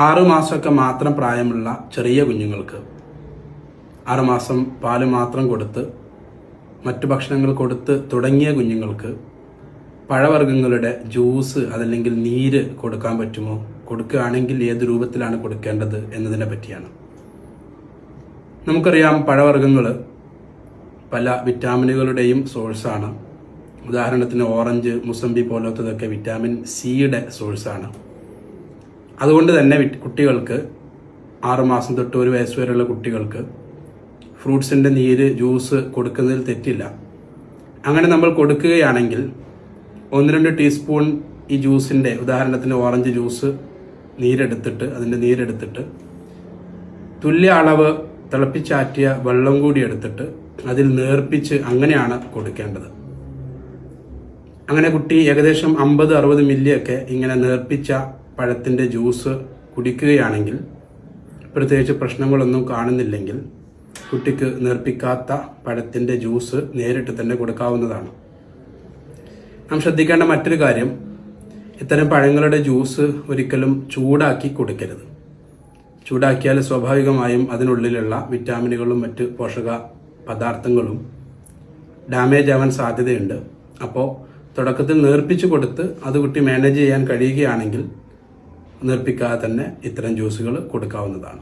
6 മാസമൊക്കെ മാത്രം പ്രായമുള്ള ചെറിയ കുഞ്ഞുങ്ങൾക്ക് 6 മാസം പാല് മാത്രം കൊടുത്ത് മറ്റു ഭക്ഷണങ്ങൾ കൊടുത്ത് തുടങ്ങിയ കുഞ്ഞുങ്ങൾക്ക് പഴവർഗ്ഗങ്ങളുടെ ജ്യൂസ് അതല്ലെങ്കിൽ നീര് കൊടുക്കാൻ പറ്റുമോ, കൊടുക്കുകയാണെങ്കിൽ ഏത് രൂപത്തിലാണ് കൊടുക്കേണ്ടത് എന്നതിനെ പറ്റിയാണ്. നമുക്കറിയാം, പഴവർഗ്ഗങ്ങൾ പല വിറ്റാമിനുകളുടെയും സോഴ്സാണ്. ഉദാഹരണത്തിന് ഓറഞ്ച്, മുസമ്പി പോലത്തതൊക്കെ വിറ്റാമിൻ സിയുടെ സോഴ്സാണ്. അതുകൊണ്ട് തന്നെ കുട്ടികൾക്ക് 6 മാസം തൊട്ട് 1 വയസ്സ് വരെയുള്ള കുട്ടികൾക്ക് ഫ്രൂട്ട്സിൻ്റെ നീര്, ജ്യൂസ് കൊടുക്കുന്നതിൽ തെറ്റില്ല. അങ്ങനെ നമ്മൾ കൊടുക്കുകയാണെങ്കിൽ 1-2 ടീസ്പൂൺ ഈ ജ്യൂസിൻ്റെ, ഉദാഹരണത്തിന് ഓറഞ്ച് ജ്യൂസ് അതിൻ്റെ നീരെടുത്തിട്ട് തുല്യ അളവ് തിളപ്പിച്ചാറ്റിയ വെള്ളം കൂടി എടുത്തിട്ട് അതിൽ നേർപ്പിച്ച് അങ്ങനെയാണ് കൊടുക്കേണ്ടത്. അങ്ങനെ കുട്ടി ഏകദേശം 50-60 മില്ലിയൊക്കെ ഇങ്ങനെ നേർപ്പിച്ച പഴത്തിൻ്റെ ജ്യൂസ് കുടിക്കുകയാണെങ്കിൽ, പ്രത്യേകിച്ച് പ്രശ്നങ്ങളൊന്നും കാണുന്നില്ലെങ്കിൽ, കുട്ടിക്ക് നേർപ്പിക്കാത്ത പഴത്തിൻ്റെ ജ്യൂസ് നേരിട്ട് തന്നെ കൊടുക്കാവുന്നതാണ്. നാം ശ്രദ്ധിക്കേണ്ട മറ്റൊരു കാര്യം, ഇത്തരം പഴങ്ങളുടെ ജ്യൂസ് ഒരിക്കലും ചൂടാക്കി കൊടുക്കരുത്. ചൂടാക്കിയാൽ സ്വാഭാവികമായും അതിനുള്ളിലുള്ള വിറ്റാമിനുകളും മറ്റ് പോഷക പദാർത്ഥങ്ങളും ഡാമേജ് ആവാൻ സാധ്യതയുണ്ട്. അപ്പോൾ തുടക്കത്തിൽ നേർപ്പിച്ച് കൊടുത്ത് അത് കുട്ടി മാനേജ് ചെയ്യാൻ കഴിയുകയാണെങ്കിൽ നേർപ്പിക്കാതെ തന്നെ ഇത്തരം ജ്യൂസുകൾ കൊടുക്കാവുന്നതാണ്.